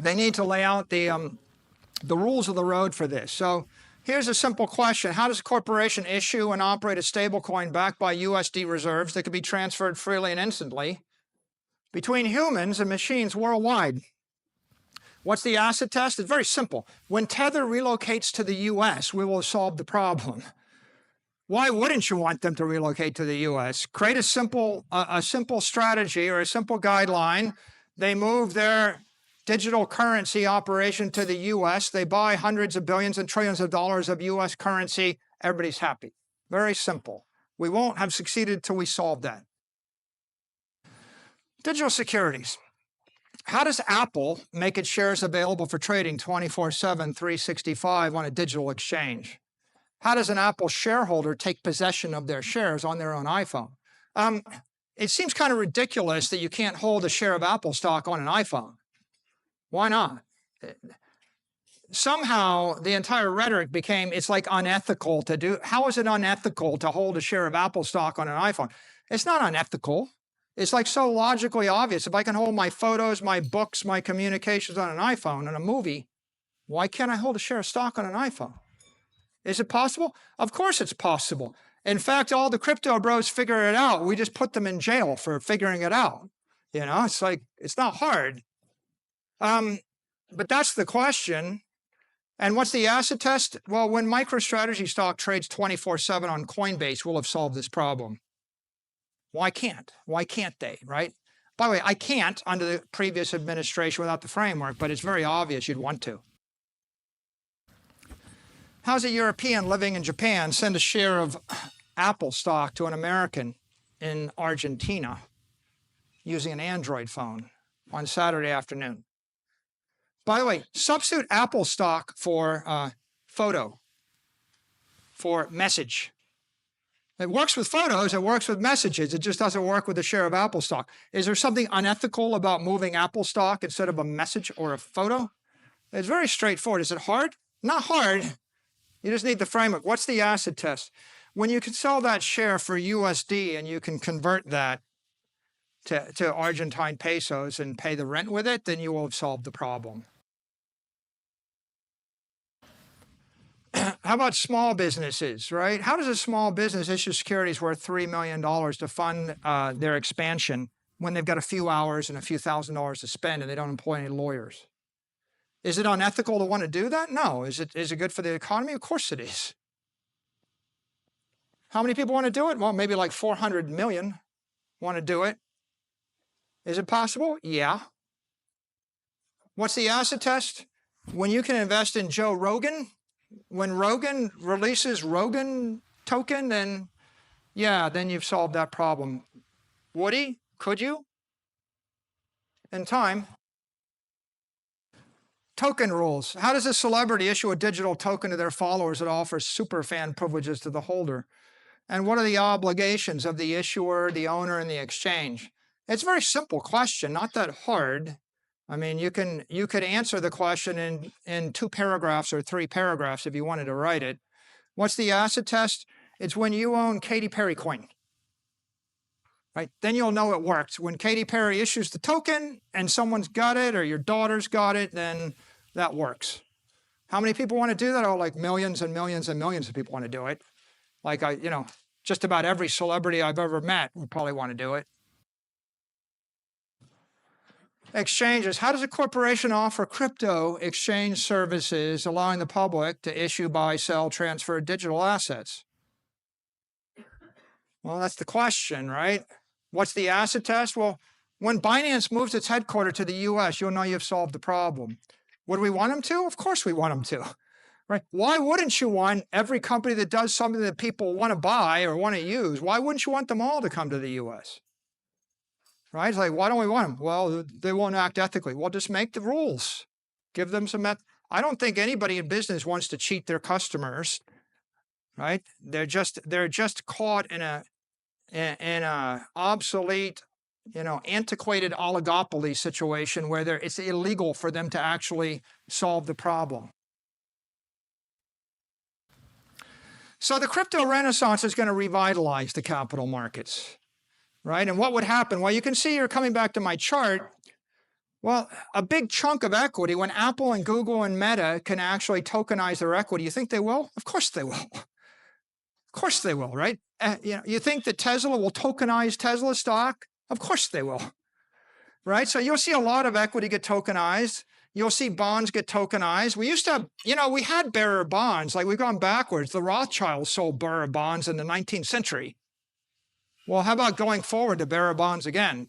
They need to lay out the rules of the road for this. So here's a simple question. How does a corporation issue and operate a stablecoin backed by USD reserves that can be transferred freely and instantly between humans and machines worldwide? What's the asset test? It's very simple. When Tether relocates to the US, we will solve the problem. Why wouldn't you want them to relocate to the US? Create a simple strategy or a simple guideline. They move their digital currency operation to the US. They buy hundreds of billions and trillions of dollars of US currency. Everybody's happy. Very simple. We won't have succeeded till we solve that. Digital securities. How does Apple make its shares available for trading 24/7, 365 on a digital exchange? How does an Apple shareholder take possession of their shares on their own iPhone? It seems kind of ridiculous that you can't hold a share of Apple stock on an iPhone. Why not? Somehow the entire rhetoric became it's like unethical to do. How is it unethical to hold a share of Apple stock on an iPhone? It's not unethical. It's like so logically obvious. If I can hold my photos, my books, my communications on an iPhone and a movie, why can't I hold a share of stock on an iPhone? Is it possible? Of course it's possible. In fact, all the crypto bros figure it out. We just put them in jail for figuring it out. You know, it's like, it's not hard. But that's the question. And what's the asset test? Well, when MicroStrategy stock trades 24/7 on Coinbase, we'll have solved this problem. Why can't they, right? By the way, I can't under the previous administration without the framework, but it's very obvious you'd want to. How's a European living in Japan send a share of Apple stock to an American in Argentina using an Android phone on Saturday afternoon? By the way, substitute Apple stock for photo, for message. It works with photos, it works with messages, it just doesn't work with a share of Apple stock. Is there something unethical about moving Apple stock instead of a message or a photo? It's very straightforward. Is it hard? Not hard. You just need the framework. What's the acid test? When you can sell that share for USD and you can convert that to Argentine pesos and pay the rent with it, then you will have solved the problem. How about small businesses, right? How does a small business issue securities worth $3 million to fund their expansion when they've got a few hours and a few $1,000s to spend and they don't employ any lawyers? Is it unethical to want to do that? No. Is it good for the economy? Of course it is. How many people want to do it? Well, maybe like 400 million want to do it. Is it possible? Yeah. What's the acid test? When you can invest in Joe Rogan, when Rogan releases Rogan token, then yeah, then you've solved that problem. Woody, could you? In time. Token rules. How does a celebrity issue a digital token to their followers that offers superfan privileges to the holder? And what are the obligations of the issuer, the owner, and the exchange? It's a very simple question, not that hard. I mean, you could answer the question in 2 paragraphs or 3 paragraphs if you wanted to write it. What's the acid test? It's when you own Katy Perry coin. Right? Then you'll know it works. When Katy Perry issues the token and someone's got it or your daughter's got it, then that works. How many people want to do that? Oh, like millions and millions and millions of people want to do it. Like just about every celebrity I've ever met would probably want to do it. Exchanges. How does a corporation offer crypto exchange services allowing the public to issue, buy, sell, transfer digital assets? Well, that's the question, right? What's the acid test? Well, when Binance moves its headquarters to the US, you'll know you've solved the problem. Would we want them to? Of course we want them to. Right? Why wouldn't you want every company that does something that people want to buy or want to use? Why wouldn't you want them all to come to the US? Right? It's like, why don't we want them? Well, they won't act ethically. Well, just make the rules. Give them some I don't think anybody in business wants to cheat their customers. Right? They're just caught in a obsolete, antiquated oligopoly situation where it's illegal for them to actually solve the problem. So the crypto renaissance is going to revitalize the capital markets, right? And what would happen? Well, you can see here, coming back to my chart, well, a big chunk of equity, when Apple and Google and Meta can actually tokenize their equity, you think they will? Of course they will. Of course they will, right? You think that Tesla will tokenize Tesla stock? Of course they will, right? So you'll see a lot of equity get tokenized. You'll see bonds get tokenized. We used to have, we had bearer bonds. Like, we've gone backwards. The Rothschilds sold bearer bonds in the 19th century. Well, how about going forward to bearer bonds again?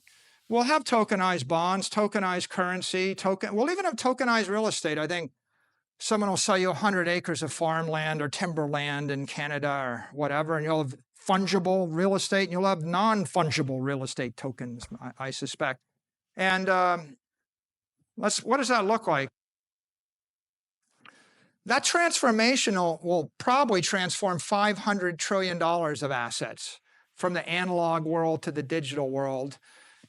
We'll have tokenized bonds, tokenized currency, we'll even have tokenized real estate. I think someone will sell you 100 acres of farmland or timberland in Canada or whatever, and you'll have fungible real estate, and you'll have non-fungible real estate tokens, I suspect. And what does that look like? That transformation will probably transform $500 trillion of assets from the analog world to the digital world.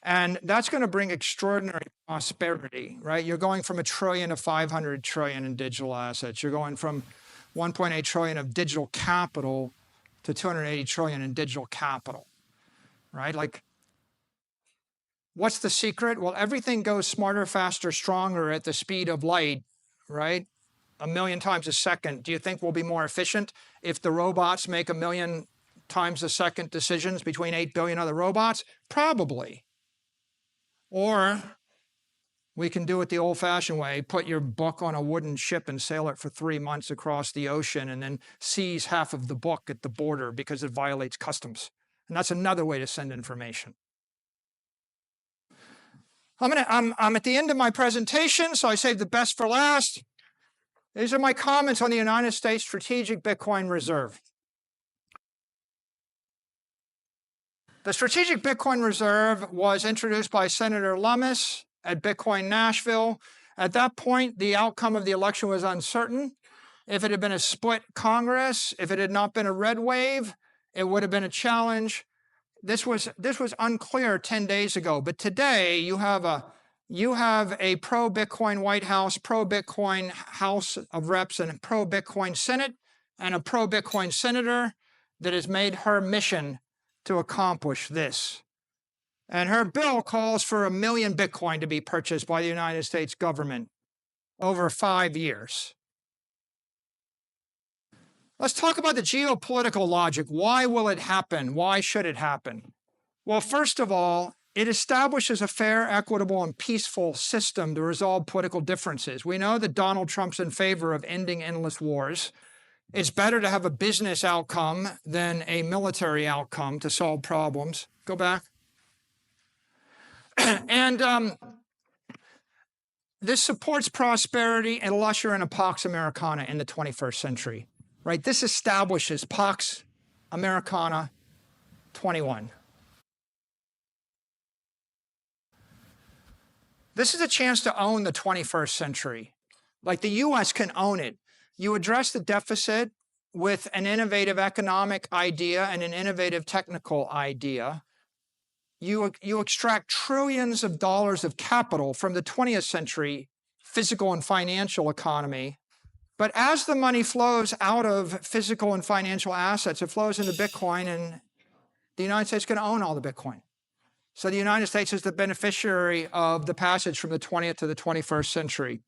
And that's going to bring extraordinary prosperity, right? You're going from $1 trillion to 500 trillion in digital assets. You're going from 1.8 trillion of digital capital to 280 trillion in digital capital, right? Like, what's the secret? Well, everything goes smarter, faster, stronger at the speed of light, right? 1 million times a second. Do you think we'll be more efficient if the robots make 1 million times a second decisions between 8 billion other robots? Probably. Or we can do it the old-fashioned way, put your book on a wooden ship and sail it for 3 months across the ocean and then seize half of the book at the border because it violates customs. And that's another way to send information. I'm at the end of my presentation, so I saved the best for last. These are my comments on the United States Strategic Bitcoin Reserve. The Strategic Bitcoin Reserve was introduced by Senator Lummis at Bitcoin Nashville. At that point, the outcome of the election was uncertain. If it had been a split Congress, if it had not been a red wave, it would have been a challenge. This was unclear 10 days ago, but today you have a pro-Bitcoin White House, pro-Bitcoin House of Reps, and pro-Bitcoin Senate. and a pro-Bitcoin senator that has made her mission to accomplish this. And her bill calls for 1 million Bitcoin to be purchased by the United States government over 5 years. Let's talk about the geopolitical logic. Why will it happen? Why should it happen? Well, first of all, it establishes a fair, equitable, and peaceful system to resolve political differences. We know that Donald Trump's in favor of ending endless wars. It's better to have a business outcome than a military outcome to solve problems. Go back. And this supports prosperity and usher in a Pax Americana in the 21st century, right? This establishes Pax Americana 21. This is a chance to own the 21st century. Like the US can own it. You address the deficit with an innovative economic idea and an innovative technical idea. You extract trillions of dollars of capital from the 20th century physical and financial economy. But as the money flows out of physical and financial assets, it flows into Bitcoin, and the United States can own all the Bitcoin. So the United States is the beneficiary of the passage from the 20th to the 21st century.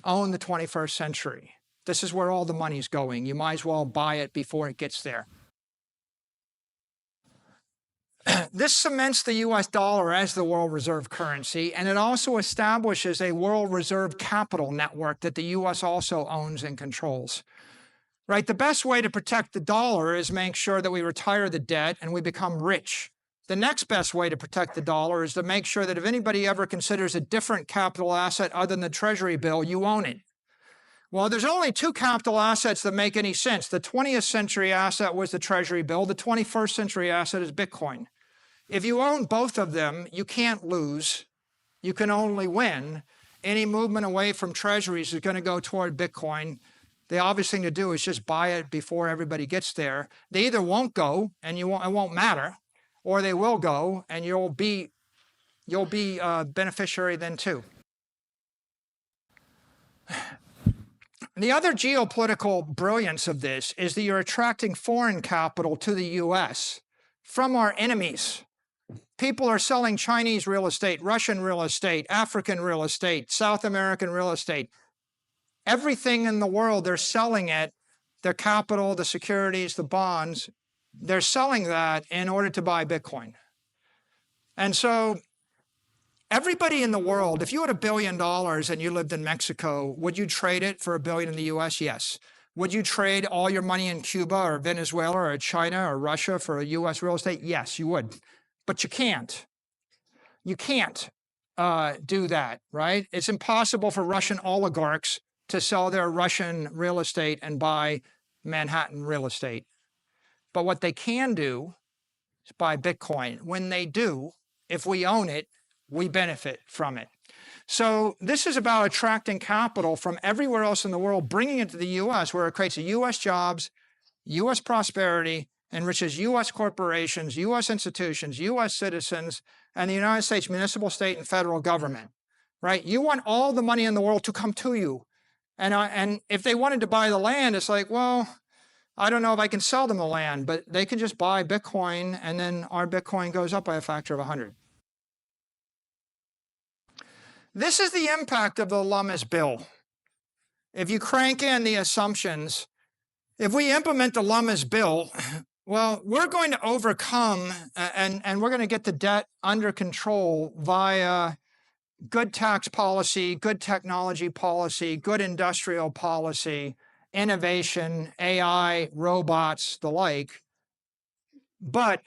Own the 21st century. This is where all the money's going. You might as well buy it before it gets there. This cements the US dollar as the world reserve currency, and it also establishes a world reserve capital network that the US also owns and controls. Right? The best way to protect the dollar is make sure that we retire the debt and we become rich. The next best way to protect the dollar is to make sure that if anybody ever considers a different capital asset other than the Treasury bill, you own it. Well, there's only two capital assets that make any sense. The 20th century asset was the Treasury bill. The 21st century asset is Bitcoin. If you own both of them, you can't lose. You can only win. Any movement away from treasuries is going to go toward Bitcoin. The obvious thing to do is just buy it before everybody gets there. They either won't go and it won't matter, or they will go and you'll be a beneficiary then too. The other geopolitical brilliance of this is that you're attracting foreign capital to the US from our enemies. People are selling Chinese real estate, Russian real estate, African real estate, South American real estate. Everything in the world, they're selling it, their capital, the securities, the bonds, they're selling that in order to buy Bitcoin. And so everybody in the world, if you had $1 billion and you lived in Mexico, would you trade it for $1 billion in the US? Yes. Would you trade all your money in Cuba or Venezuela or China or Russia for a US real estate? Yes, you would. But you can't. You can't do that, right? It's impossible for Russian oligarchs to sell their Russian real estate and buy Manhattan real estate. But what they can do is buy Bitcoin. When they do, if we own it, we benefit from it. So this is about attracting capital from everywhere else in the world, bringing it to the US, where it creates US jobs, US prosperity, enriches US corporations, US institutions, US citizens, and the United States municipal, state, and federal government, right? You want all the money in the world to come to you. And if they wanted to buy the land, it's like, well, I don't know if I can sell them the land, but they can just buy Bitcoin, and then our Bitcoin goes up by a factor of 100. This is the impact of the Lummis bill. If you crank in the assumptions, if we implement the Lummis bill, well, we're going to overcome and we're going to get the debt under control via good tax policy, good technology policy, good industrial policy, innovation, AI, robots, the like. But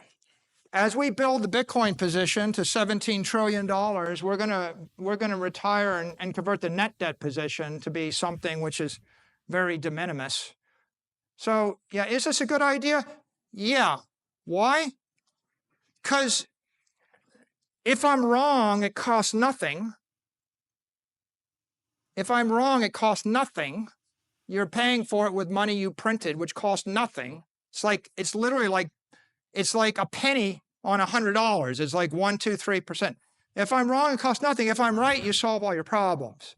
as we build the Bitcoin position to $17 trillion, we're going to retire and convert the net debt position to be something which is very de minimis. So, yeah, is this a good idea? Yeah. Why? Because if I'm wrong, it costs nothing. If I'm wrong, it costs nothing. You're paying for it with money you printed, which costs nothing. It's literally like a penny on $100. It's like 1%, 2%, 3%. If I'm wrong, it costs nothing. If I'm right, you solve all your problems.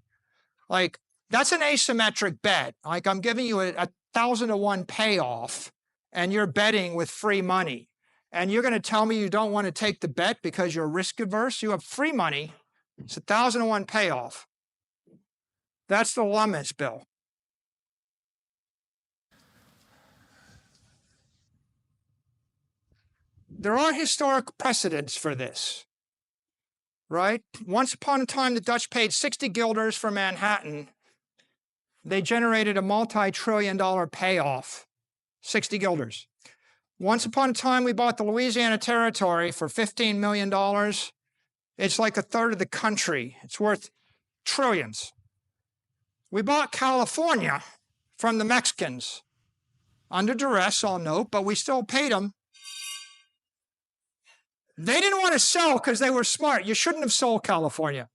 Like, that's an asymmetric bet. Like, I'm giving you a 1,000-to-1 payoff, and you're betting with free money. And you're going to tell me you don't want to take the bet because you're risk averse? You have free money. It's 1,000-to-1 payoff. That's the Lummis bill. There are historic precedents for this, right? Once upon a time, the Dutch paid 60 guilders for Manhattan. They generated a multi-trillion-dollar payoff, 60 guilders. Once upon a time, we bought the Louisiana Territory for $15 million. It's like a third of the country. It's worth trillions. We bought California from the Mexicans under duress, I'll note, but we still paid them. They didn't want to sell because they were smart. You shouldn't have sold California.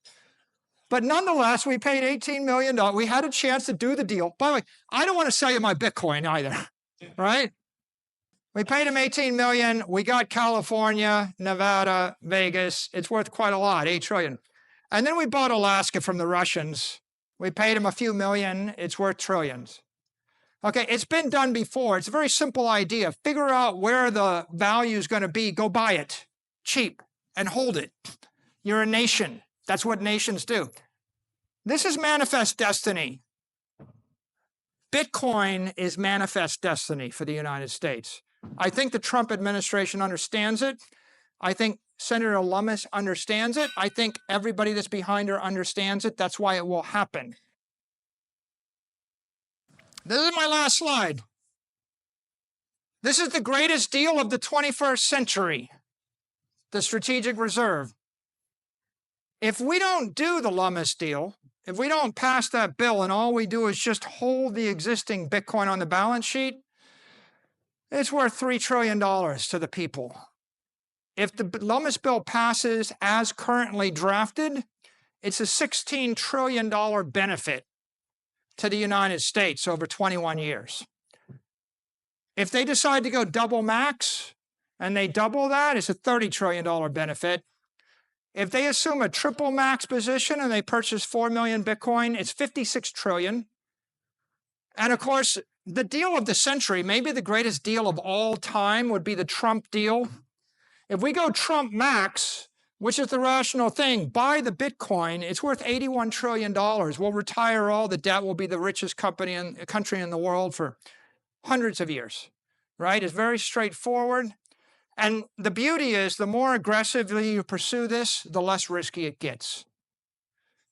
But nonetheless, we paid $18 million. We had a chance to do the deal. By the way, I don't want to sell you my Bitcoin either, right? We paid them $18 million. We got California, Nevada, Vegas. It's worth quite a lot, $8 trillion. And then we bought Alaska from the Russians. We paid them a few million. It's worth trillions. Okay, it's been done before. It's a very simple idea. Figure out where the value is going to be. Go buy it cheap and hold it. You're a nation. That's what nations do. This is manifest destiny. Bitcoin is manifest destiny for the United States. I think the Trump administration understands it. I think Senator Lummis understands it. I think everybody that's behind her understands it. That's why it will happen. This is my last slide. This is the greatest deal of the 21st century, the strategic reserve. If we don't do the Lummis deal, if we don't pass that bill and all we do is just hold the existing Bitcoin on the balance sheet, it's worth $3 trillion to the people. If the Lummis bill passes as currently drafted, it's a $16 trillion benefit to the United States over 21 years. If they decide to go double max and they double that, it's a $30 trillion benefit. If they assume a triple max position and they purchase 4 million Bitcoin, it's 56 trillion. And of course, the deal of the century, maybe the greatest deal of all time, would be the Trump deal. If we go Trump max, which is the rational thing, buy the Bitcoin, it's worth $81 trillion. We'll retire all the debt. We'll be the richest country in the world for hundreds of years, right? It's very straightforward. And the beauty is the more aggressively you pursue this, the less risky it gets.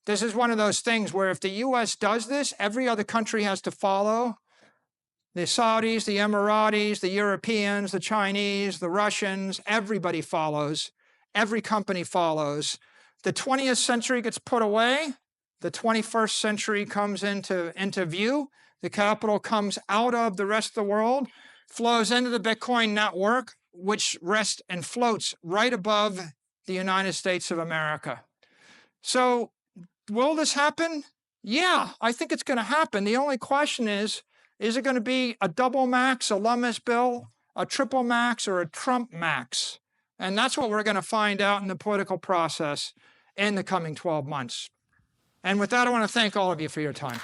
This is one of those things where if the U.S. does this, every other country has to follow. The Saudis, the Emiratis, the Europeans, the Chinese, the Russians, everybody follows. Every company follows. The 20th century gets put away. The 21st century comes into view. The capital comes out of the rest of the world, flows into the Bitcoin network, which rests and floats right above the United States of America. So will this happen? Yeah, I think it's going to happen. The only question is it going to be a double max, a Lummis bill, a triple max, or a Trump max? And that's what we're going to find out in the political process in the coming 12 months. And with that, I want to thank all of you for your time.